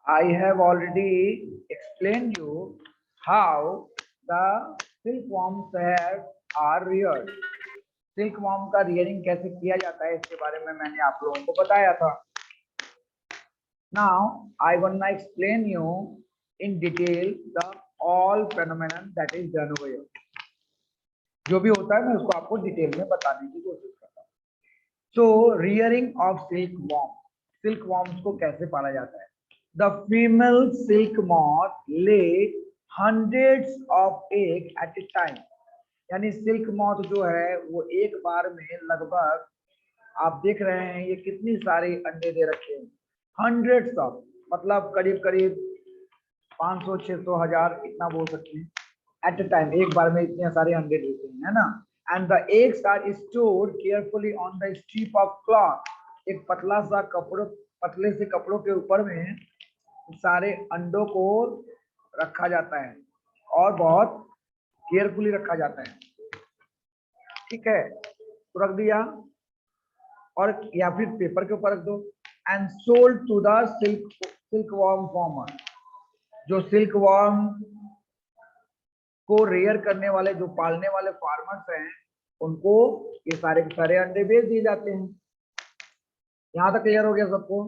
I have already explained you how the silkworms are reared. Silkworm का rearing कैसे किया जाता है इसके बारे में मैंने आप लोगों को बताया था. Now I wanna explain you in detail the all phenomenon that is done over here. जो भी होता है मैं उसको आपको डिटेल में बताने की कोशिश करता हूँ. So rearing of silkworm, silkworms को कैसे पाला जाता है? The female silk moth lay hundreds of egg at a time. यानी सिल्क मॉथ जो है वो एक बार में लगभग आप देख रहे हैं ये कितनी सारी अंडे दे रखे हैं. हंड्रेड्स ऑफ मतलब करीब करीब 500, 600, 1000 इतना बोल सकते हैं. एट अ टाइम एक बार में इतने सारे अंडे देते हैं, है ना. And the eggs are stored carefully on the strip of cloth. एक पतले से कपड़ों के ऊपर में सारे अंडों को रखा जाता है और बहुत केयरफुली रखा जाता है. ठीक है, तो रख दिया और या फिर पेपर के ऊपर रख दो. And sold to the silkworm farmer. जो सिल्कवॉर्म को रेयर करने वाले जो पालने वाले फार्मर्स हैं उनको ये सारे के सारे अंडे बेच दिए जाते हैं. यहां तक क्लियर हो गया सबको?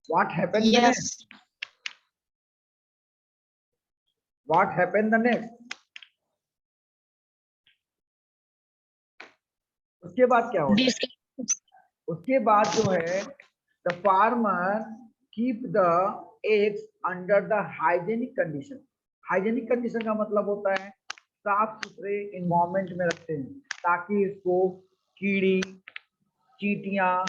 What happened next? What happened the next? उसके बाद क्या होता है? उसके बाद जो है the farmer keep the eggs under the hygienic condition. Hygienic condition का मतलब होता है साफ सुथरे इन्वायरमेंट में रखते हैं ताकि इसको कीड़ी, चींटियां,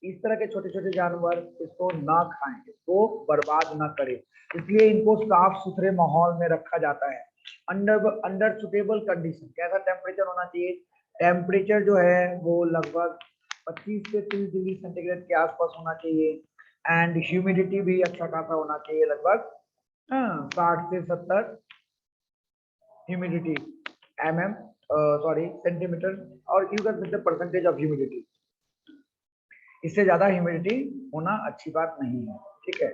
इस तरह के छोटे छोटे जानवर इसको ना खाएं, इसको बर्बाद ना करें. इसलिए इनको साफ सुथरे माहौल में रखा जाता है. Under suitable condition. कैसा टेम्परेचर होना चाहिए? टेम्परेचर जो है वो लगभग 25 से 30 डिग्री सेंटीग्रेड के आसपास होना चाहिए. एंड ह्यूमिडिटी भी अच्छा खासा होना चाहिए, लगभग 60 से 70 ह्यूमिडिटी सेंटीमीटर, और यू कर सकते परसेंटेज ऑफ ह्यूमिडिटी. इससे ज्यादा ह्यूमिडिटी होना अच्छी बात नहीं है. ठीक है,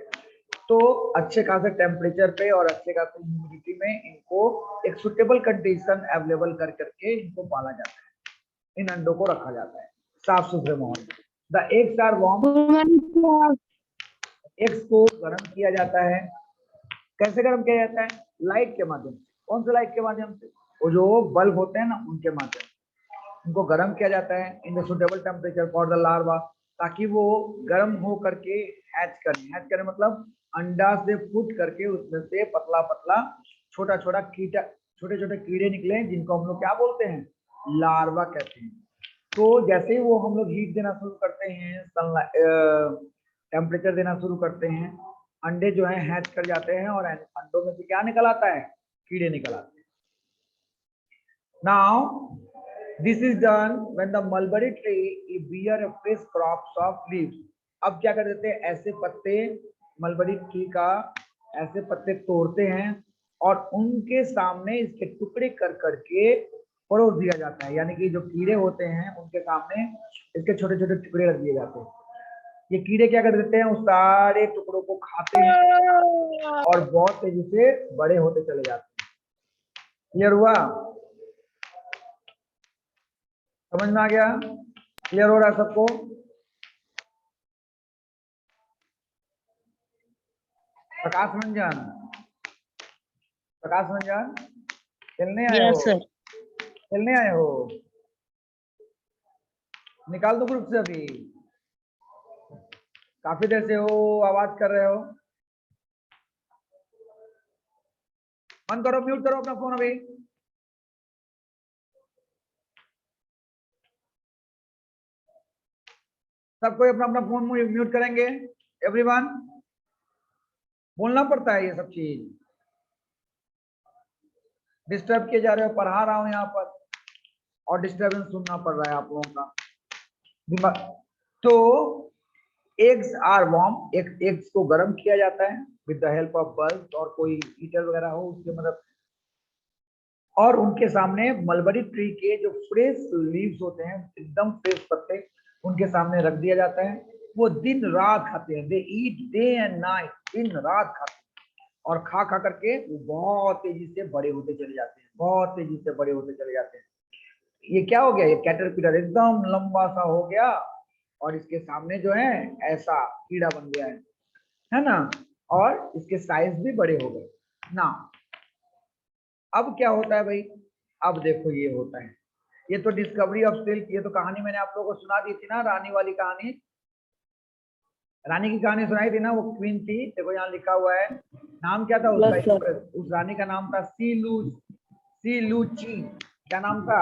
तो अच्छे खासे टेम्परेचर पे और अच्छे खासे ह्यूमिडिटी में इनको एक सुटेबल कंडीशन अवेलेबल कर करके इनको पाला जाता है. इन अंडों को रखा जाता है साफ सुथरे माहौल में. The eggs are warm. Eggs को गर्म किया जाता है. कैसे गर्म किया जाता है? लाइट के माध्यम से. कौन से लाइट के माध्यम से? वो जो बल्ब होते हैं ना उनके माध्यम से उनको गर्म किया जाता है in the suitable temperature for the larva, ताकि वो गर्म हो करके हैच करें मतलब अंडा से फूट करके उसमें से पतला पतला छोटा छोटा छोटे छोटे कीड़े निकले जिनको हम लोग क्या बोलते हैं? लार्वा कहते हैं. तो जैसे ही वो हम लोग हीट देना शुरू करते हैं, टेम्परेचर देना शुरू करते हैं, अंडे जो है हैच कर जाते हैं और अंडों में से क्या निकल आता है? कीड़े निकल आते हैं. Now this is done when the mulberry tree bear a fresh crops of leaves. अब क्या कर देते हैं? ऐसे पत्ते मलबरी ट्री का ऐसे पत्ते तोड़ते हैं और उनके सामने इसके टुकड़े कर करके परोस दिया जाता है. यानी कि जो कीड़े होते हैं उनके सामने इसके छोटे छोटे टुकड़े रख दिए जाते हैं. ये कीड़े क्या कर देते हैं? उस सारे टुकड़ों को खाते हैं और बहुत तेजी से बड़े होते चले जाते हैं. क्लियर हुआ? समझ में आ गया? क्लियर हो रहा है सबको? प्रकाश रंजन खेलने आए हो? खेलने आए हो? निकाल दो ग्रुप से अभी. काफी देर से हो आवाज कर रहे हो. बंद करो, म्यूट करो अपना फोन अभी. सबको अपना अपना फोन म्यूट करेंगे. एवरीवन, बोलना पड़ता है ये सब चीज. डिस्टर्ब किए जा रहे हो. पढ़ा रहा हूं यहाँ पर और डिस्टर्बेंस सुनना पड़ रहा है आप लोगों का. तो एग्स आर वार्म. एग्स को गर्म किया जाता है with the help of bulb और कोई हीटर वगैरह हो उसके मदद, और उनके सामने मलबरी ट्री के जो फ्रेश लीव्स होते हैं, एकदम फ्रेश पत्ते, उनके सामने रख दिया जाता है. वो दिन रात खाते हैं, दे ईट डे एंड नाइट, दिन रात खाते हैं, और खा खा करके वो बहुत तेजी से बड़े होते चले जाते हैं, बहुत तेजी से बड़े होते चले जाते हैं। ये क्या हो गया, ये कैटरपिलर एकदम लंबा सा हो गया और इसके सामने जो है ऐसा कीड़ा बन गया है ना, और इसके साइज भी बड़े हो गए ना। अब क्या होता है भाई, अब देखो ये होता है, ये तो डिस्कवरी ऑफ सिल्क, ये तो कहानी मैंने आप लोगों को सुना दी थी ना, रानी वाली कहानी, रानी की कहानी सुनाई थी ना, वो क्वीन थी, देखो यहाँ लिखा हुआ है, नाम क्या था उसका, उस रानी का नाम था सीलूची, क्या नाम था,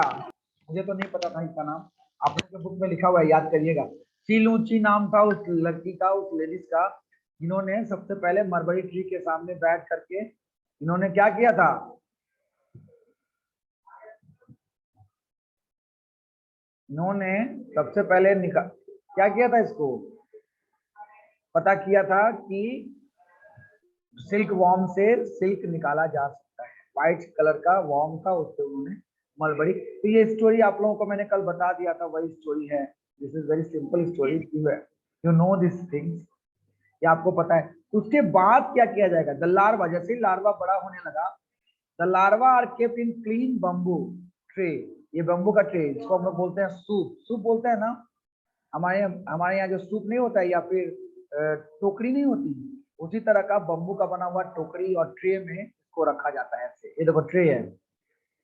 मुझे तो नहीं पता था इसका नाम, आप लोग के बुक में लिखा हुआ है, याद करिएगा। सीलूची नाम था उस लड़की का, उस लेडीज का, जिन्होंने सबसे पहले मरबरी ट्री के सामने बैठ करके इन्होंने क्या किया था, इन्होंने सबसे पहले क्या किया था, इसको पता किया था कि सिल्क वॉर्म से सिल्क निकाला जा सकता है, व्हाइट कलर का वॉर्म था, उससे उन्होंने मलबरी, तो ये स्टोरी आप लोगों को मैंने कल बता दिया था, वही स्टोरी है, this is very simple story, you know this things, ये आपको पता है। उसके बाद क्या किया जाएगा, द लार्वा, जैसे लार्वा बड़ा होने लगा, the larva are kept in clean bamboo tray, ये बम्बू का ट्रे, इसको हम लोग बोलते हैं सूप, सूप बोलते हैं ना, हमारे यहाँ जो सूप नहीं होता है या फिर टोकरी नहीं होती, उसी तरह का बम्बू का बना हुआ टोकरी और ट्रे में इसको रखा जाता है ऐसे, ये देखो ट्रे है,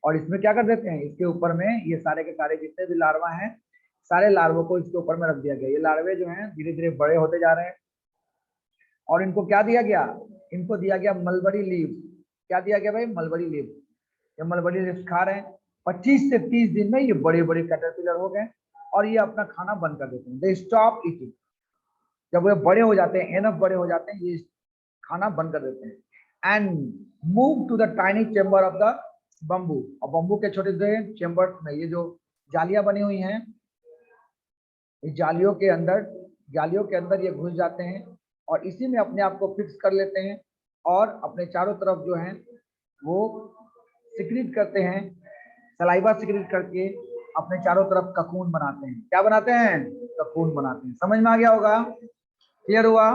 और इसमें क्या कर देते हैं, इसके ऊपर में ये सारे के सारे जितने भी लार्वा हैं, सारे लार्वों को इसके ऊपर में रख दिया गया, ये लार्वे जो हैं धीरे धीरे बड़े होते जा रहे हैं, और इनको क्या दिया गया, इनको दिया गया मलबरी लीव, क्या दिया गया भाई, मलबरी लीव, ये मलबरी लीव खा रहे हैं, 25 से 30 दिन में ये बड़े बड़े कैटरपिलर हो गए और ये अपना खाना बंद कर देते हैं, दे स्टॉप ईटिंग, जब वो बड़े हो जाते हैं, एनफ बड़े हो जाते हैं, ये खाना बंद कर देते हैं, and move to the tiny chamber of the bamboo, और बम्बू के छोटे छोटे चेम्बर में, ये जो जालियां बनी हुई हैं, इस जालियों के अंदर ये घुस जाते हैं और इसी में अपने आप को फिक्स कर लेते हैं, और अपने चारों तरफ जो है वो सिक्रीट करते हैं, सलाइवा सिक्रीट करके अपने चारों तरफ ककून बनाते हैं, क्या बनाते हैं, ककून बनाते हैं, समझ में आ गया होगा, क्लियर हुआ,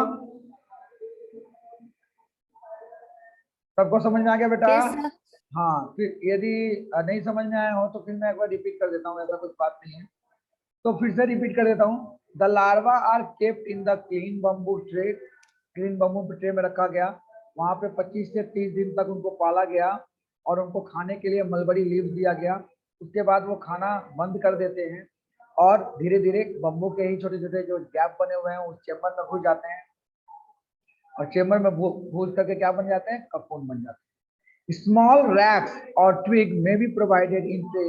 सबको समझ में आ गया बेटा, हाँ, फिर यदि नहीं समझ में आया हो तो फिर मैं एक बार रिपीट कर देता हूँ, ऐसा कुछ बात नहीं है, तो फिर से रिपीट कर देता हूँ, the larva are kept in the clean bamboo tray, clean bamboo tray में रखा गया, वहां पे 25 से 30 दिन तक उनको पाला गया और उनको खाने के लिए मलबरी लीव्स दिया गया, उसके बाद वो खाना बंद कर देते हैं और धीरे धीरे बम्बू के ही छोटे छोटे जो गैप बने हुए हैं उस चेम्बर में घुस जाते हैं, और चेम्बर में घुस करके क्या बन जाते हैं, ककून बन जाते हैं। स्मॉल रैक्स और ट्विग में be provided in tray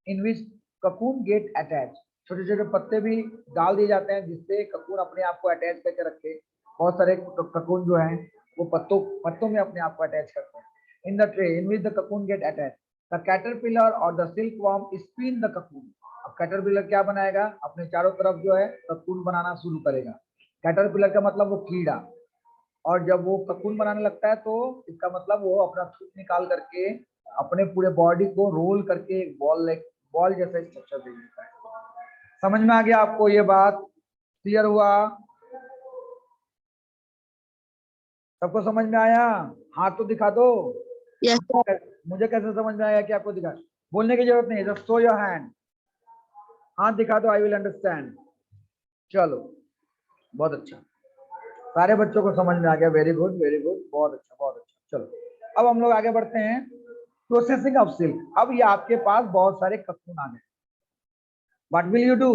in which cocoon get attach, छोटे छोटे पत्ते भी डाल दिए जाते हैं जिससे ककून अपने आप को अटैच करके रखे, बहुत सारे ककून जो हैं वो पत्तों में अपने आप को अटैच करते हैं, in the tray in which the cocoon get attach, the caterpillar और the silkworm spin the cocoon, अब कैटरपिलर क्या बनाएगा, अपने चारों तरफ जो है ककून बनाना शुरू करेगा, कैटरपिलर का मतलब वो कीड़ा, और जब वो ककून बनाने लगता है तो इसका मतलब वो अपना थूक निकाल करके अपने पूरे बॉडी को रोल करके एक बॉल जैसा स्ट्रक्चर दे देता है, समझ में आ गया आपको ये बात, क्लियर हुआ, सबको समझ में आया, हाथ तो दिखा दो, Yes, मुझे कैसे समझ में आया कि आपको दिखा, बोलने की जरूरत नहीं, जस्ट शो योर हैंड, हाथ दिखा दो, आई विल अंडरस्टैंड, चलो बहुत अच्छा, सारे बच्चों को समझ में आ गया, वेरी गुड, बहुत अच्छा बहुत अच्छा, चलो अब हम लोग आगे बढ़ते हैं, प्रोसेसिंग ऑफ सिल्क, अब ये आपके पास बहुत सारे ककून आ गए, व्हाट विल यू डू,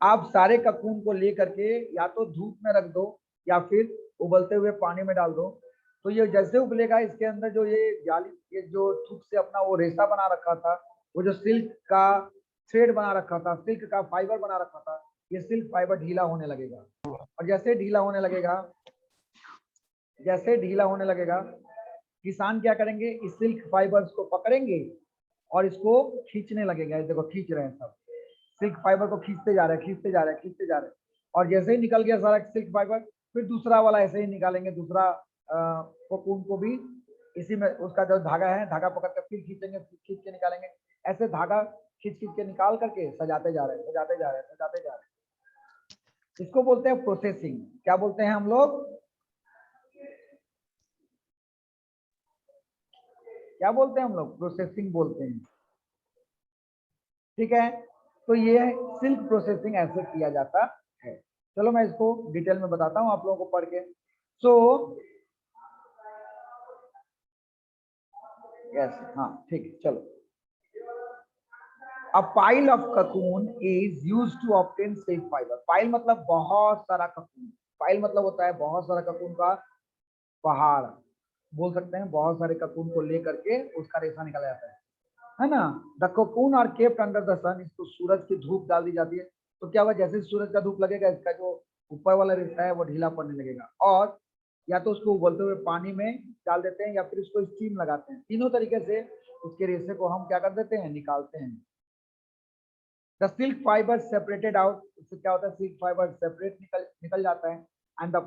आप सारे ककून को लेकर के या तो धूप में रख दो या फिर उबलते हुए पानी में डाल दो, तो ये जैसे उबलेगा इसके अंदर जो ये जाली, ये जो थूक से अपना वो रेशा बना रखा था, वो जो सिल्क का थ्रेड बना रखा था, सिल्क का फाइबर बना रखा था, ये सिल्क फाइबर ढीला होने लगेगा, और जैसे ढीला होने लगेगा किसान क्या करेंगे, इस सिल्क फाइबर्स को पकड़ेंगे और इसको खींचने लगेगा, देखो खींच रहे हैं सब, सिल्क फाइबर को खींचते जा रहे हैं, और जैसे ही निकल गया सारा सिल्क फाइबर, फिर दूसरा वाला ऐसे ही निकालेंगे, दूसरा कोकून को भी इसी में उसका जो धागा है, धागा पकड़ कर फिर खींचेंगे, फिर खींच के निकालेंगे, ऐसे धागा खींच के निकाल करके सजाते जा रहे हैं, इसको बोलते हैं प्रोसेसिंग। क्या बोलते हैं हम लोग? क्या बोलते हैं हम लोग? प्रोसेसिंग बोलते हैं। ठीक है, तो ये सिल्क प्रोसेसिंग ऐसे किया जाता है। चलो मैं इसको डिटेल में बताता हूं आप लोगों को पढ़ के। सो यस, हाँ ठीक है, चलो। A pile of cocoon is used to obtain silk fiber. Pile मतलब बहुत सारा ककून। पाइल मतलब होता है बहुत सारा ककून का पहाड़, बोल सकते हैं। बहुत सारे ककून को लेकर के उसका रेशा निकाला जाता है ना। The cocoon are kept under the sun. इसको सूरज की धूप डाल दी जाती है, तो क्या हुआ, जैसे सूरज का धूप लगेगा इसका जो ऊपर वाला रेशा है वो ढीला पड़ने लगेगा, और या तो उसको उबलते हुए पानी में डाल देते हैं या फिर उसको स्टीम लगाते हैं। तीनों तरीके से उसके रेशे को हम क्या कर देते हैं, निकालते हैं। The silk fibre separated out. इससे क्या होता है, सिल्क फाइबर सेपरेट निकल जाता है। And the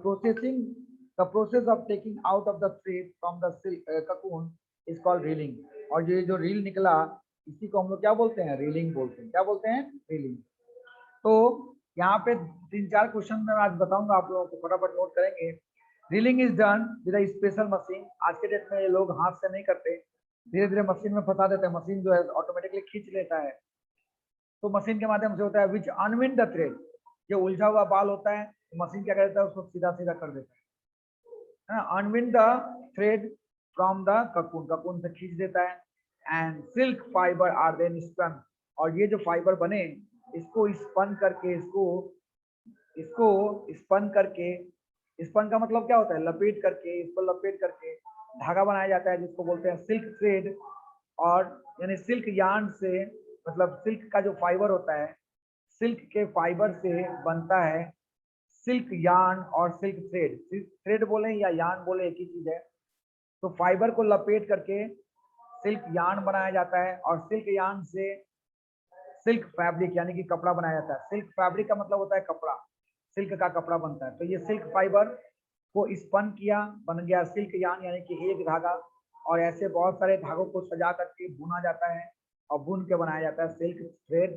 process of taking out of the thread from the silk cocoon is called reeling. और ये जो रील निकला इसी को हम लोग क्या बोलते हैं, रीलिंग बोलते हैं। क्या बोलते हैं, रीलिंग। तो यहाँ पे 3-4 क्वेश्चन मैं आज बताऊंगा, आप लोगों को फटाफट नोट करेंगे। Reeling is done with a special machine. आज के डेट में ये लोग हाथ से नहीं करते, धीरे धीरे मशीन में फंसा देते हैं। मशीन जो है ऑटोमेटिकली खींच लेता है, तो मशीन के माध्यम से होता है। विच अनविंड द थ्रेड। जो उलझा हुआ बाल होता है तो मशीन क्या करता है, उसको सीधा सीधा कर देता है। Unwind the thread from the cocoon. Cocoon से खींच देता है। And silk fibre are then spun. और ये जो फाइबर बने इसको स्पन करके, इसको स्पन करके, स्पन का मतलब क्या होता है, लपेट करके, इसको लपेट करके धागा बनाया जाता है जिसको बोलते हैं सिल्क थ्रेड। और यानी सिल्क यार्न से, मतलब सिल्क का जो फाइबर होता है, सिल्क के फाइबर से बनता है सिल्क यार्न और सिल्क थ्रेड। थ्रेड बोले या यार्न बोले एक ही चीज है। तो फाइबर को लपेट करके सिल्क यार्न बनाया जाता है, और सिल्क यार्न से सिल्क फैब्रिक यानी कि कपड़ा बनाया जाता है। सिल्क फैब्रिक का मतलब होता है कपड़ा, सिल्क का कपड़ा बनता है। तो ये सिल्क फाइबर को स्पन किया, बन गया सिल्क यार्न यानी कि एक धागा। और ऐसे बहुत सारे धागों को सजा करके बुना जाता है, और बुन के बनाया जाता है सिल्क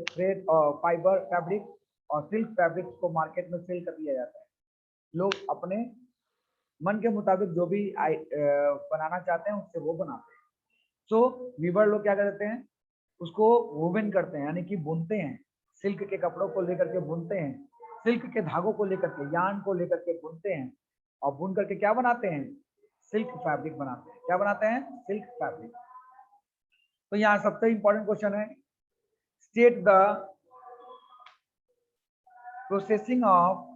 थ्रेड और फाइबर फैब्रिक। और सिल्क फैब्रिक को मार्केट में सेल कर दिया जाता है। लोग अपने मन के मुताबिक जो भी बनाना चाहते हैं उससे वो बनाते हैं। सो वीवर लोग क्या करते हैं, उसको वोवन करते हैं यानी कि बुनते हैं। सिल्क के कपड़ों को लेकर के बुनते हैं, सिल्क के धागों को लेकर के, यार्न को लेकर के बुनते हैं, और बुन करके क्या बनाते हैं, सिल्क फैब्रिक बनाते हैं। क्या बनाते हैं, सिल्क फैब्रिक। तो यहाँ सबसे इंपॉर्टेंट क्वेश्चन है, state the processing of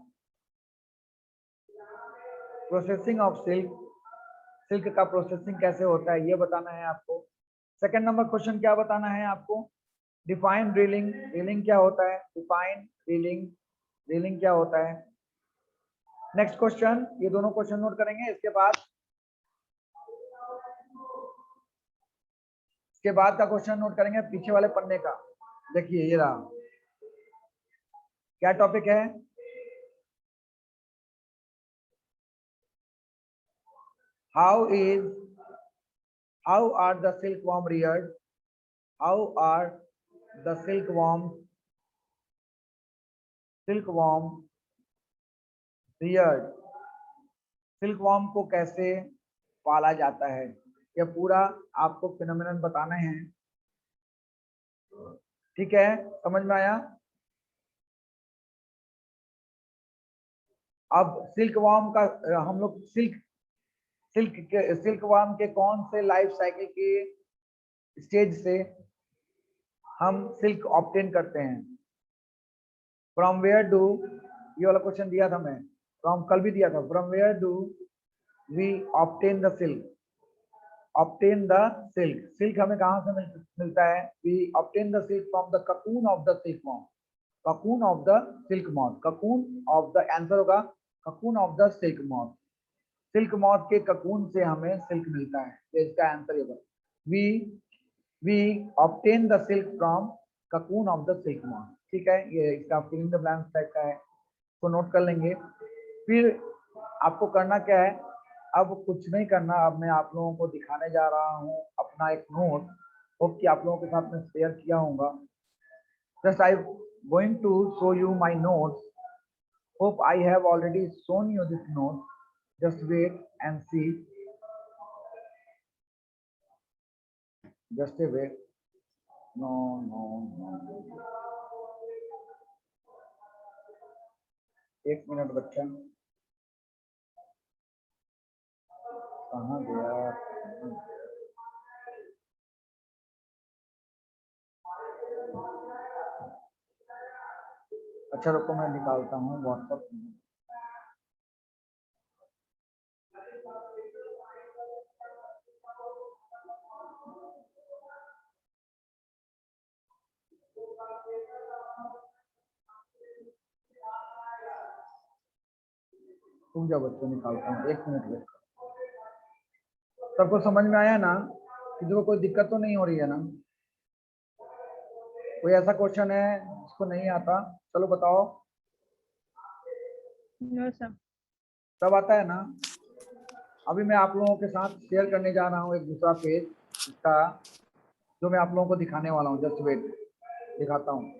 silk. Silk का प्रोसेसिंग कैसे होता है ये बताना है आपको। सेकंड नंबर क्वेश्चन क्या बताना है आपको, डिफाइन रीलिंग। रीलिंग क्या होता है, डिफाइन रीलिंग, रीलिंग क्या होता है। नेक्स्ट क्वेश्चन, ये दोनों क्वेश्चन नोट करेंगे। इसके बाद का क्वेश्चन नोट करेंगे पीछे वाले पन्ने का। देखिए ये रहा, क्या टॉपिक है, how are the silkworm reared, how are the silkworm reared। Silkworm को कैसे पाला जाता है, ये पूरा आपको फिनोमिनन बताना है। ठीक है, समझ में आया। अब सिल्कवॉर्म का हम लोग सिल्कवॉर्म के कौन से लाइफ साइकिल के स्टेज से हम सिल्क ऑब्टेन करते हैं। फ्रॉम वेयर डू, ये वाला क्वेश्चन दिया था मैं, फ्रॉम कल भी दिया था। From where do we obtain the silk, obtain the silk. Silk हमें कहाँ से मिलता है, we obtain the silk from the cocoon of the silkworm. Cocoon of the silk moth, cocoon of the, answer होगा cocoon of the silk moth. Silk moth के cocoon से हमें silk मिलता है, तो इसका आंसर ये होगा we we obtain the silk from cocoon of the silk moth. ठीक है, ये इसका फिलिंग द ब्लैंक्स टाइप का है, तो नोट कर लेंगे। फिर आपको करना क्या है, अब कुछ नहीं करना। अब मैं आप लोगों को दिखाने जा रहा हूँ अपना एक नोट, होप कि आप लोगों के साथ में शेयर किया होगा। Just I going to show you my notes. Hope I have already shown you this note. Just wait and see. Just a wait. No, no, no. एक मिनट बच्चा, कहाँ गया? अच्छा रुको, मैं निकालता हूँ व्हाट्सएप। तुम क्या बच्चों, निकालता हूँ, एक मिनट वेट करो। सबको समझ में आया ना? किसी को कोई दिक्कत तो नहीं हो रही है ना? कोई ऐसा क्वेश्चन है जिसको नहीं आता? चलो बताओ। No sir. सब आता है ना? अभी मैं आप लोगों के साथ शेयर करने जा रहा हूँ एक दूसरा पेज इसका, जो मैं आप लोगों को दिखाने वाला हूँ। जस्ट वेट, दिखाता हूँ।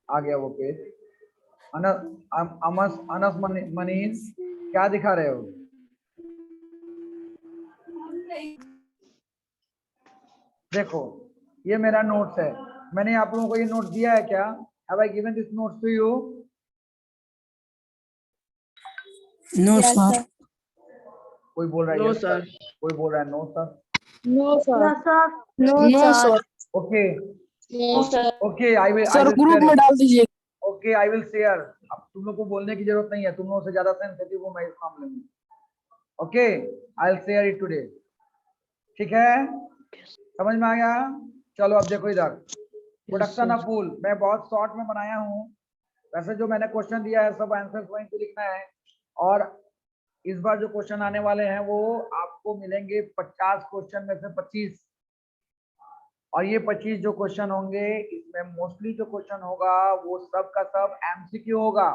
आ गया वो पेज। अनस मनीष, क्या दिखा रहे हो? देखो, ये मेरा नोट्स है। मैंने आप लोगों को ये नोट दिया है क्या? Have I given this notes to you? No sir. कोई बोल रहा है नो yes सर। sir, कोई बोल रहा है no sir. No sir. No sir. Okay no sir. Okay, I will sir group में डाल दीजिए। Okay, I will share. अब तुम लोग को बोलने की जरूरत नहीं है, तुम लोगों से ज्यादा सेंसिटिव हूँ मैं इस मामले में। Okay, I will share it today. ठीक है, समझ में आ गया? चलो अब देखो इधर, प्रोडक्शन ऑफ वूल मैं बहुत शॉर्ट में बनाया हूँ। वैसे जो मैंने क्वेश्चन दिया है सब आंसर वहीं पे लिखना है। और इस बार जो क्वेश्चन आने वाले हैं वो आपको मिलेंगे 50 क्वेश्चन में से 25। और ये 25 जो क्वेश्चन होंगे, इसमें मोस्टली जो क्वेश्चन होगा वो सब का सब एमसीक्यू होगा।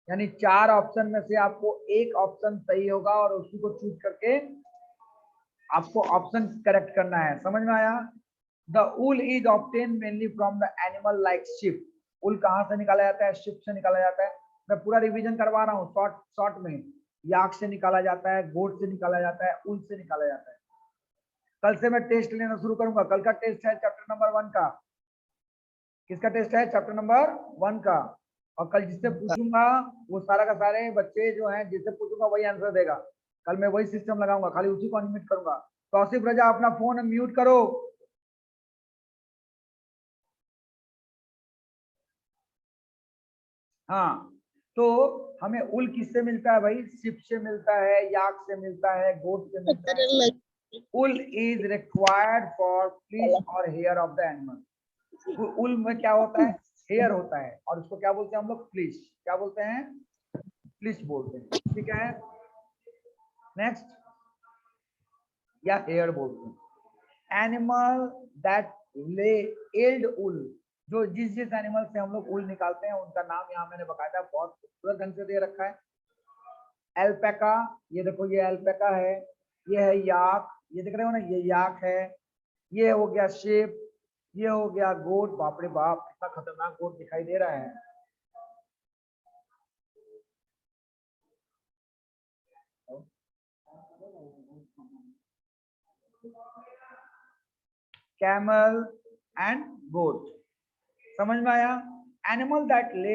यानी 4 ऑप्शन में से आपको एक ऑप्शन सही होगा और उसी को चूज करके आपको ऑप्शन करेक्ट करना है। समझ में आया? The wool is obtain mainly from the animal like sheep. Wool कहाँ से निकाला जाता है? शिप से निकाला जाता है। मैं पूरा रिवीजन करवा रहा हूँ शॉर्ट में। याक से निकाला जाता है, गोट से निकाला जाता है, ऊल से निकाला जाता है। कल से मैं टेस्ट लेना शुरू करूंगा। कल का टेस्ट है चैप्टर नंबर 1 का। किसका टेस्ट है? चैप्टर नंबर 1 का। और कल जिससे पूछूंगा वो सारा का सारे बच्चे जो हैं, जिससे पूछूंगा वही आंसर देगा। कल मैं वही सिस्टम लगाऊंगा, खाली उसी को अनम्यूट करूंगा। तौसीफ रजा अपना फोन म्यूट करो। हाँ, तो हमें उल किससे मिलता है भाई? शिप से मिलता है, याक से मिलता है, गोट से मिलता है। उल इज रिक्वायर्ड फॉर फ्लीस और हेयर ऑफ द एनिमल। उल में क्या होता है? हेयर होता है, और उसको क्या बोलते हैं हम लोग? फ्लीस। क्या बोलते हैं? फ्लीस बोलते हैं। ठीक है, नेक्स्ट, या हेयर बोलते हैं। एनिमल दैट ले एल्ड उल, जो जिस एनिमल से हम लोग उल निकालते हैं उनका नाम यहाँ मैंने बकायदा बहुत खूबसूरत ढंग से दे रखा है। एल्पैका, ये देखो ये एल्पैका है। ये है याक, ये देख रहे हो ना, ये याक है। ये हो गया शेप, ये हो गया गोट। बाप रे बाप, कितना खतरनाक गोट दिखाई दे रहा है। कैमल एंड गोट। समझ में आया? एनिमल दैट ले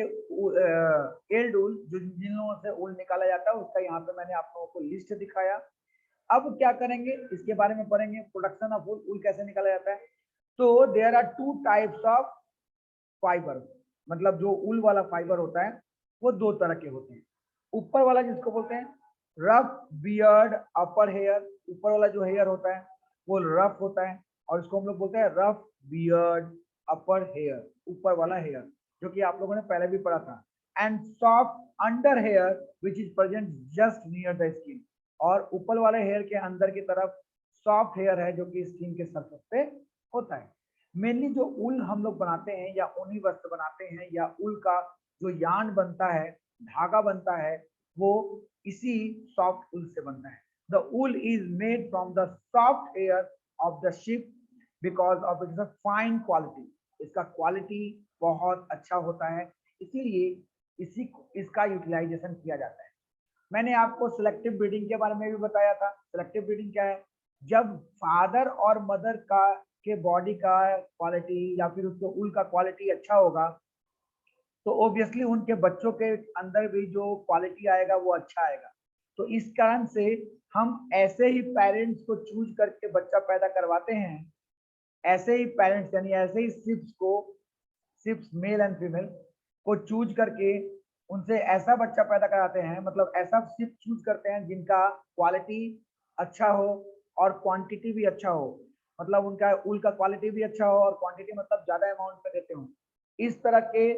एल्ड उल, जो जिन लोगों से उल निकाला जाता है उसका यहाँ पे मैंने आप लोगों को लिस्ट दिखाया। अब क्या करेंगे इसके बारे में पढ़ेंगे। प्रोडक्शन ऑफ उल, उल कैसे निकाला जाता है? तो there are 2 types of fibre. मतलब जो उल वाला फाइबर होता है वो 2 तरह के होते हैं। ऊपर वाला जिसको बोलते हैं रफ बियर्ड अपर हेयर, ऊपर वाला जो हेयर होता है वो रफ होता है, और इसको हम लोग बोलते हैं रफ बियर्ड अपर हेयर, ऊपर वाला हेयर, जो कि आप लोगों ने पहले भी पढ़ा था। And soft under hair which is present just near the skin, और ऊपर वाले हेयर के अंदर की तरफ सॉफ्ट हेयर है जो कि स्किन के सरफेस पे होता है। मेनली जो उल हम लोग बनाते हैं या ऊनी वस्त्र बनाते हैं या उल का जो यान बनता है, धागा बनता है, वो इसी सॉफ्ट उल से बनता है। The wool is made from the soft hair of the sheep because of its fine quality. इसका क्वालिटी बहुत अच्छा होता है, इसीलिए इसका यूटिलाइजेशन किया जाता है। मैंने आपको सिलेक्टिव ब्रीडिंग के बारे में भी बताया था। सिलेक्टिव ब्रीडिंग क्या है? जब फादर और मदर का के बॉडी का क्वालिटी या फिर उसके ऊल का क्वालिटी अच्छा होगा तो ऑब्वियसली उनके बच्चों के अंदर भी जो क्वालिटी आएगा वो अच्छा आएगा। तो इस कारण से हम ऐसे ही पेरेंट्स को चूज करके बच्चा पैदा करवाते हैं, ऐसे ही पेरेंट्स यानी ऐसे ही सिप्स मेल एंड फीमेल को चूज करके उनसे ऐसा बच्चा पैदा कराते हैं, मतलब ऐसा सिप चूज करते हैं जिनका क्वालिटी अच्छा हो और क्वांटिटी भी अच्छा हो, मतलब उनका ऊल का क्वालिटी भी अच्छा हो और क्वांटिटी मतलब ज्यादा अमाउंट में देते हो। इस तरह के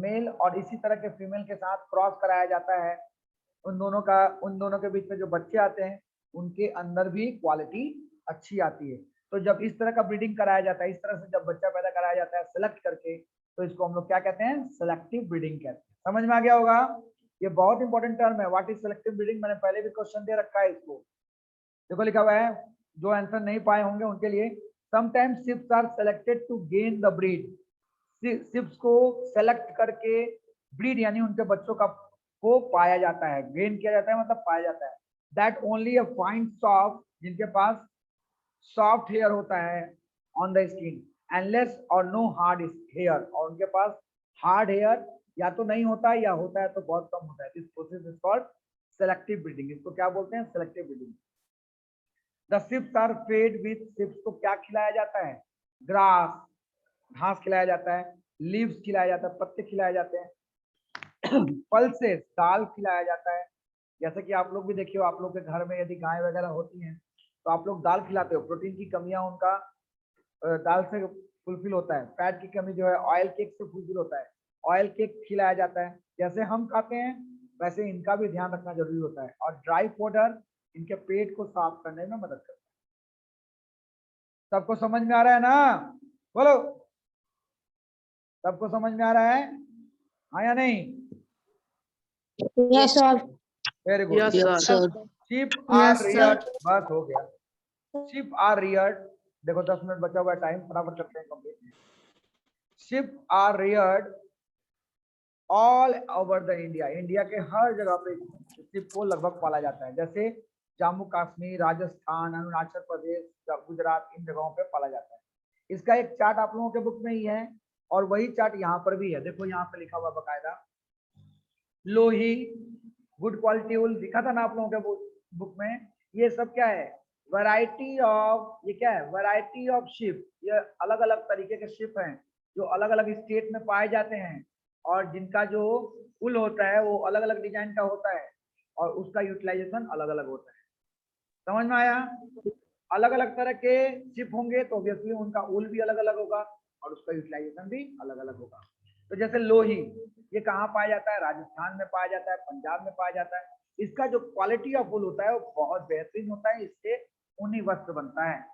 मेल और इसी तरह के फीमेल के साथ क्रॉस कराया जाता है। उन दोनों के बीच में जो बच्चे आते हैं उनके अंदर भी क्वालिटी अच्छी आती है। तो जब इस तरह का ब्रीडिंग कराया जाता है, इस तरह से जब बच्चा पैदा कराया जाता है सिलेक्ट करके, तो इसको हम लोग क्या कहते हैं? सिलेक्टिव ब्रीडिंग कहते हैं। समझ में आ गया होगा? ये बहुत इंपॉर्टेंट टर्म है। What is selective breeding? मैंने पहले भी क्वेश्चन दे रखा है इसको, देखो लिखा हुआ है, जो आंसर नहीं पाए होंगे उनके लिए। Sometimes sheeps are selected to gain the breed. Sheeps को सेलेक्ट करके ब्रीड यानी उनके बच्चों का को पाया जाता है, गेन किया जाता है मतलब पाया जाता है। That only a fine soft, जिनके पास सॉफ्ट हेयर होता है on the skin, and less और नो हार्ड हेयर, और उनके पास हार्ड हेयर या तो नहीं होता है या होता है तो बहुत कम होता है। This process is called selective breeding. इसको क्या बोलते हैं? Selective breeding. The sheeps are fed with, sheeps को क्या खिलाया जाता है? ग्रास, घास खिलाया जाता है, लीव्स खिलाया जाता है, पत्ते खिलाए जाते हैं, पल्सेस, दाल खिलाया जाता है। जैसे कि आप लोग भी देखिए, आप लोग के घर में यदि गाय वगैरह होती हैं तो आप लोग दाल खिलाते हो, प्रोटीन की कमियां उनका दाल से फुलफिल होता है। फैट की कमी जो है ऑयल केक से फुलफिल होता है, ऑयल केक खिलाया जाता है। जैसे हम खाते हैं वैसे इनका भी ध्यान रखना जरूरी होता है। और ड्राई पाउडर इनके पेट को साफ करने में मदद करता है। सबको समझ में आ रहा है ना? बोलो, सबको समझ में आ रहा है? हाँ या नहीं? Yes, sir. Very good. Yes, sir. Sheep are Yes, sir. reared, बस हो गया। Sheep are reared, देखो 10 मिनट बचा हुआ है टाइम, फटाफट करते हैं complete. Sheep are reared all over the India, India के हर जगह पे शिप को लगभग पाला जाता है। जैसे जम्मू कश्मीर, राजस्थान, अरुणाचल प्रदेश, गुजरात, इन जगहों पे पाला जाता है। इसका एक चार्ट आप लोगों के बुक में ही है और वही चार्ट यहाँ पर भी है। देखो यहाँ पे लिखा हुआ बकायदा, लोही, गुड क्वालिटी वूल, दिखा था ना आप लोगों के बुक में। ये सब क्या है? वैरायटी ऑफ, ये क्या है? Variety of ship. ये अलग अलग तरीके के शिप हैं जो अलग अलग स्टेट में पाए जाते हैं और जिनका जो उल होता है वो अलग अलग डिजाइन का होता है और उसका यूटिलाइजेशन अलग अलग होता है। समझ में आया? अलग अलग तरह के शिप होंगे तो ऑब्वियसली उनका उल भी अलग अलग होगा और उसका यूटिलाइजेशन भी अलग अलग होगा। तो जैसे लोही, ये कहाँ पाया जाता है? राजस्थान में पाया जाता है, पंजाब में पाया जाता है। इसका जो क्वालिटी ऑफ उल होता है वो बहुत बेहतरीन होता है, इससे ऊनी वस्त्र बनता है।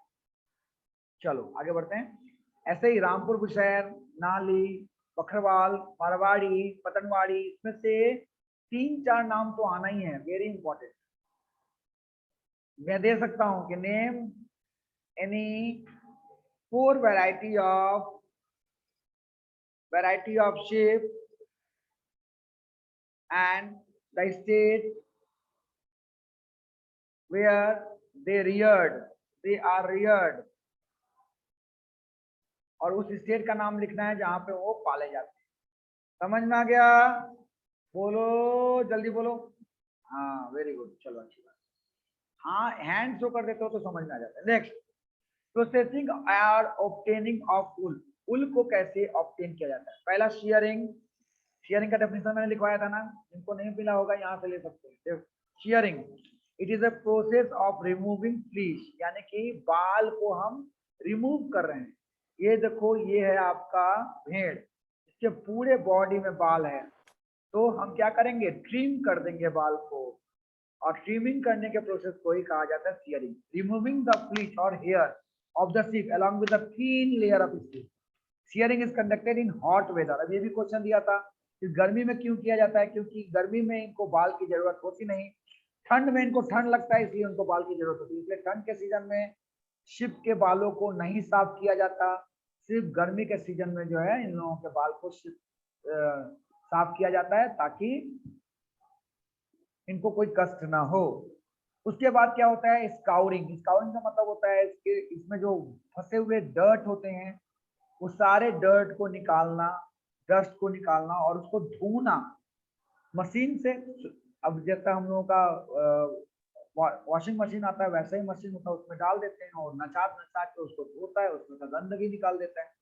चलो आगे बढ़ते हैं। ऐसे ही रामपुर बुशहर, नाली, बखरवाल, मारवाड़ी, पतनवाड़ी, इसमें से 3-4 नाम तो आना ही है, वेरी इंपॉर्टेंट। मैं दे सकता हूं कि name any 4 variety of sheep and the state where they are reared, और उस स्टेट का नाम लिखना है जहां पे वो पाले जाते हैं। समझ में आ गया? बोलो, जल्दी बोलो। हाँ वेरी गुड, चलो अच्छी बात। हाँ हैंड शो कर देते हो तो समझ में आ जाता है। नेक्स्ट, प्रोसेसिंग और ऑब्टेनिंग ऑफ उल। उल को कैसे ऑब्टेन किया जाता है? पहला शेयरिंग। शेयरिंग का डेफिनेशन मैंने लिखवाया था ना, जिनको नहीं मिला होगा यहाँ से ले सकते हैं। Shearing, it is a process of removing fleece, यानी कि बाल को हम रिमूव कर रहे हैं। ये देखो, ये है आपका भेड़, इसके पूरे बॉडी में बाल है, तो हम क्या करेंगे? ट्रिम कर देंगे बाल को, और ट्रिमिंग करने के प्रोसेस को ही कहा जाता है शेयरिंग। रिमूविंग द फ्लीश और hair of the sheep along with a thin layer of skin. Shearing is conducted in hot weather. अब ये भी क्वेश्चन दिया था कि गर्मी में क्यों किया जाता है? क्योंकि गर्मी में इनको बाल की जरूरत होती नहीं, ठंड में इनको ठंड लगता है इसलिए उनको बाल की जरूरत होती है। इसलिए ठंड के सीजन में शिप के बालों को नहीं साफ किया जाता, सिर्फ गर्मी के सीजन में जो है इन लोगों के बाल को साफ किया जाता है ताकि इनको कोई कष्ट ना हो। उसके बाद क्या होता है, स्काउरिंग। स्काउरिंग का मतलब होता है इसके इसमें जो फंसे हुए डर्ट होते हैं वो सारे डर्ट को निकालना, डस्ट को निकालना और उसको धोना मशीन से। अब जैसा हम लोगों का वॉशिंग मशीन आता है वैसा ही मशीन होता है, उसमें डाल देते हैं और नचा नचा के उसको धोता है, उसमें से गंदगी निकाल देता है।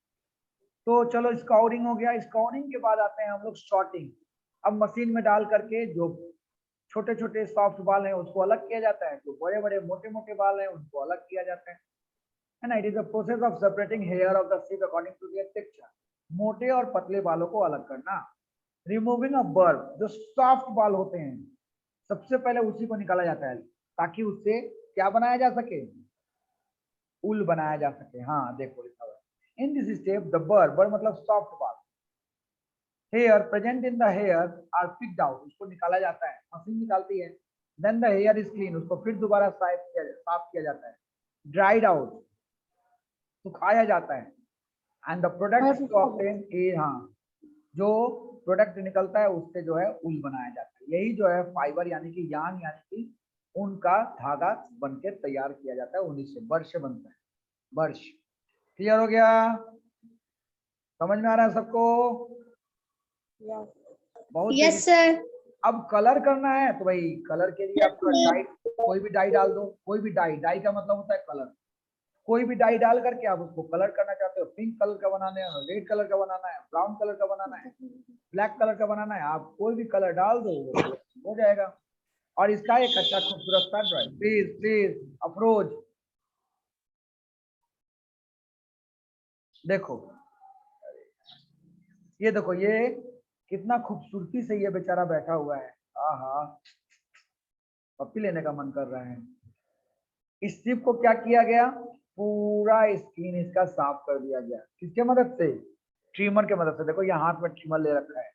तो चलो स्काउरिंग हो गया। स्काउरिंग के बाद आते हैं हम लोग सॉर्टिंग। अब मशीन में डाल करके जो छोटे छोटे सॉफ्ट बाल हैं उसको अलग किया जाता है, जो बड़े बड़े मोटे मोटे बाल हैं उनको अलग किया जाता है ना। It is the process of separating hair of the sheep according to their texture. मोटे और पतले बालों को अलग करना। रिमूविंग ऑफ बर्ब, जो सॉफ्ट बाल होते हैं सबसे पहले उसी को निकाला जाता है ताकि उससे क्या बनाया जा सके, उल बनाया जा सके। हाँ देखो लिखा हुआ है in this step the burr मतलब सॉफ्ट बाल, hair present in the hair are picked out, उसको निकाला जाता है, मशीन निकालती है। Then the hair is clean, उसको फिर दोबारा साफ किया जाता है। ड्राइड आउट, सुखाया जाता है। And the product to obtain a, हाँ जो प्रोडक्ट निकलता है उससे जो है उल बनाया जाता है। यही जो है फाइबर यानी कि यान यानी कि ऊन का धागा बन के तैयार किया जाता है, उन्हीं से वर्ष बनता है, वर्ष। क्लियर हो गया, समझ में आ रहा है सबको? बहुत यस सर। अब कलर करना है तो भाई कलर के लिए आपका डाई, कोई भी डाई डाल दो, कोई भी डाई, डाई का मतलब होता है कलर। कोई भी डाई डाल करके आप उसको कलर करना चाहते हो, पिंक कलर का बनाना है, रेड कलर का बनाना है, ब्राउन कलर का बनाना है, ब्लैक कलर का बनाना है, आप कोई भी कलर डाल दो हो जाएगा। और इसका एक अच्छा खूबसूरत सा ड्राइंग, प्लीज प्लीज अफरोज देखो, ये देखो ये कितना खूबसूरती से ये बेचारा बैठा हुआ है। आहा, पप्पी लेने का मन कर रहा है। इस शिप को क्या किया गया, पूरा स्किन इसका साफ कर दिया गया, किसके मदद से, ट्रिमर के मदद से। देखो ये हाथ में ट्रिमर ले रखा है,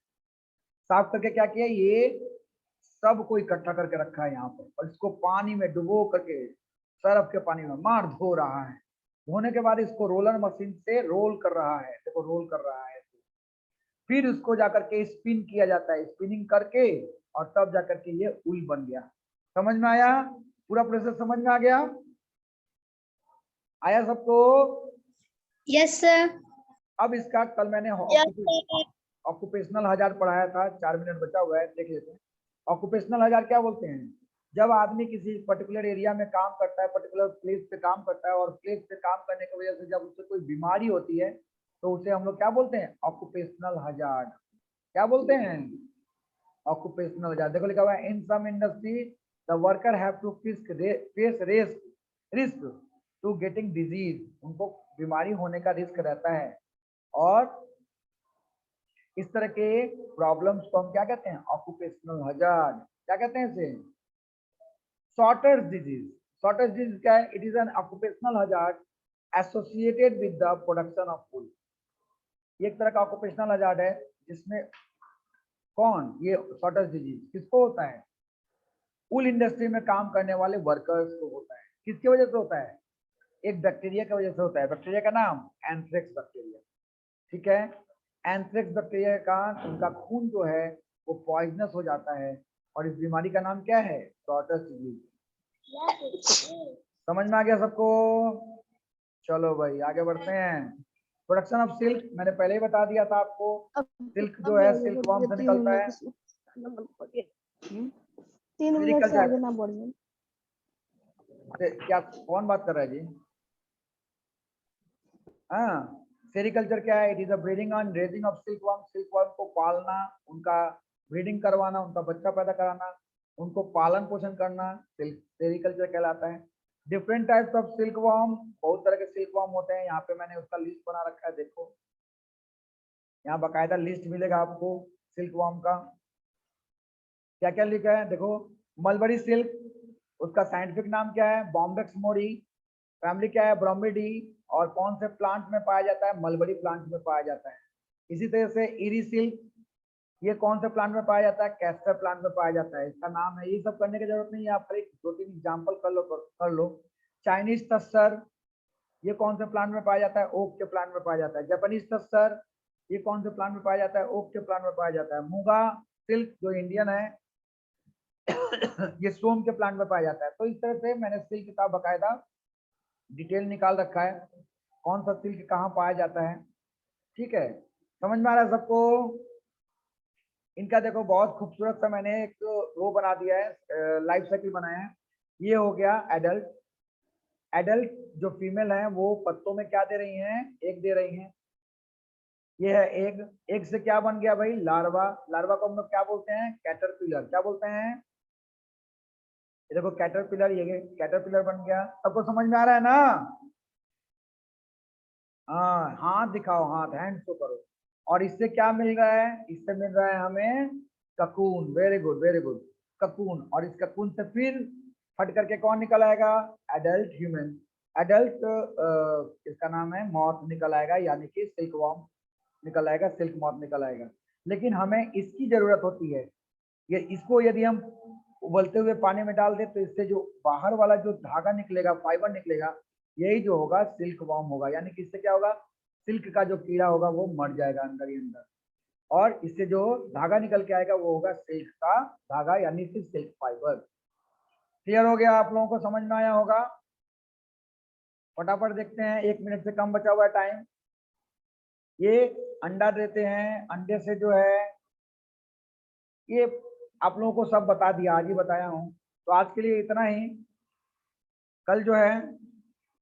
साफ करके क्या किया, ये सब को इकट्ठा करके रखा है यहाँ पर और इसको पानी में डुबो करके सरफ के पानी में मार धो रहा है। धोने के बाद इसको रोलर मशीन से रोल कर रहा है, देखो रोल कर रहा है। फिर उसको जाकर के स्पिन किया जाता है, स्पिनिंग करके और तब जाकर के ये उल बन गया। समझ में आया, पूरा प्रोसेस समझ में आ गया, आया सबको? Yes sir. अब इसका कल मैंने ऑक्यूपेशनल हजार पढ़ाया था, 4 मिनट बचा हुआ है, देख लेते हैं। ऑक्यूपेशनल हजार क्या बोलते हैं, जब आदमी किसी पर्टिकुलर एरिया में काम करता है, पर्टिकुलर प्लेस पे काम करता है और प्लेस पे काम करने की वजह से जब उससे कोई बीमारी होती है तो उसे हम लोग क्या बोलते हैं, ऑक्यूपेशनल हजार। क्या बोलते हैं, ऑक्यूपेशनल हजार। देखो लिखा हुआ है in some industry the worker have to face risk to getting disease, उनको बीमारी होने का रिस्क रहता है। और इस तरह के प्रॉब्लम्स को हम क्या कहते हैं, ऑक्यूपेशनल हजार। क्या कहते हैं इसे, शॉर्टर्स डिजीज। शॉर्टर्स डिजीज क्या है, it is an occupational hazard associated with the production of wool. ये एक तरह का ऑक्यूपेशनल हजार है जिसमें कौन, ये शॉर्टर्स डिजीज किसको होता है, वुल इंडस्ट्री में काम करने वाले वर्कर्स को होता है। किसकी वजह से होता है, एक बैक्टीरिया की वजह से होता है। बैक्टीरिया का नाम एंथ्रेक्स बैक्टीरिया, ठीक है। एंथ्रेक्स बैक्टीरिया का उनका खून जो है वो पॉइजनस हो जाता है और इस बीमारी का नाम क्या है, शॉर्टर्स डिजीज। समझ में आ गया सबको? चलो भाई आगे बढ़ते हैं। प्रोडक्शन ऑफ सिल्क मैंने पहले ही बता दिया था आपको, सिल्क जो है सिल्क वर्म से निकलता है। 3 मिनट से आगे ना बढ़िए। क्या कौन बात कर रहा है जी? हाँ, सेरिकल्चर क्या है, it is a breeding and raising of silk worm. Silk worm को पालना, उनका ब्रीडिंग करवाना, उनका बच्चा पैदा कराना, उनको पालन पोषण करना सेरिकल्चर कहलाता है। Different types of silk worm, बहुत तरह के सिल्क वर्म होते हैं। यहाँ पे मैंने उसका लिस्ट बना रखा है, देखो यहाँ बाकायदा लिस्ट मिलेगा आपको सिल्क वर्म का। क्या क्या लिखा है देखो, मलबरी सिल्क, उसका साइंटिफिक नाम क्या है, बॉम्बेक्स मोरी, फैमिली क्या है, ब्रोमिडी, और कौन से प्लांट में पाया जाता है, मलबरी प्लांट में पाया जाता है। इसी तरह से इरी सिल्क, ये कौन से प्लांट में पाया जाता है, कैस्टर प्लांट में पाया जाता है, इसका नाम है। ये सब करने की जरूरत नहीं है, आप खाली 2-3 एग्जाम्पल कर लो। चाइनीज तस्सर, ये कौन से प्लांट में पाया जाता है, ओक के प्लांट में पाया जाता है। जापानीज तस्सर, ये कौन से प्लांट में पाया जाता है? ओक के प्लांट में पाया जाता है। मूंगा सिल्क जो इंडियन है ये सोम के प्लांट में पाया जाता है। तो इस तरह से मैंने सिल्क का बकायदा डिटेल निकाल रखा है, कौन सा सिल्क कहाँ पाया जाता है। ठीक है, समझ में आ रहा है सबको? इनका देखो बहुत खूबसूरत सा मैंने एक वो बना दिया है, लाइफ साइकिल बनाया है। ये हो गया एडल्ट। एडल्ट जो फीमेल है वो पत्तों में क्या दे रही हैं? एग दे रही हैं। ये है एग। एग से क्या बन गया भाई? लार्वा। लार्वा को हम लोग क्या बोलते हैं? कैटरपिलर। क्या बोलते हैं? ये देखो कैटरपिलर, ये कैटरपिलर बन गया। सबको समझ में आ रहा है ना? हाँ, हाथ दिखाओ, हाथ, हैंड शो करो। और इससे क्या मिल रहा है? इससे मिल रहा है हमें cocoon. Very good, very good, cocoon. और इस ककून से फिर फट करके कौन निकल आएगा? Adult human. एडल्ट इसका नाम है मॉथ निकल आएगा, यानी कि सिल्क वॉर्म निकल आएगा, सिल्क मॉथ निकल आएगा। लेकिन हमें इसकी जरूरत होती है। ये इसको यदि हम उबलते हुए पानी में डाल दे तो इससे जो बाहर वाला जो धागा निकलेगा, फाइबर निकलेगा, यही जो होगा सिल्क वॉर्म होगा। यानी कि इससे क्या होगा? सिल्क का जो कीड़ा होगा वो मर जाएगा अंदर ही अंदर, और इससे जो धागा निकल के आएगा वो होगा सिल्क का धागा, यानी कि सिल्क फाइबर। क्लियर हो गया? आप लोगों को समझ में आया होगा? फटाफट देखते हैं, 1 मिनट से कम बचा हुआ है टाइम। ये अंडा देते हैं, अंडे से जो है ये आप लोगों को सब बता दिया, आज ही बताया हूँ। तो आज के लिए इतना ही। कल जो है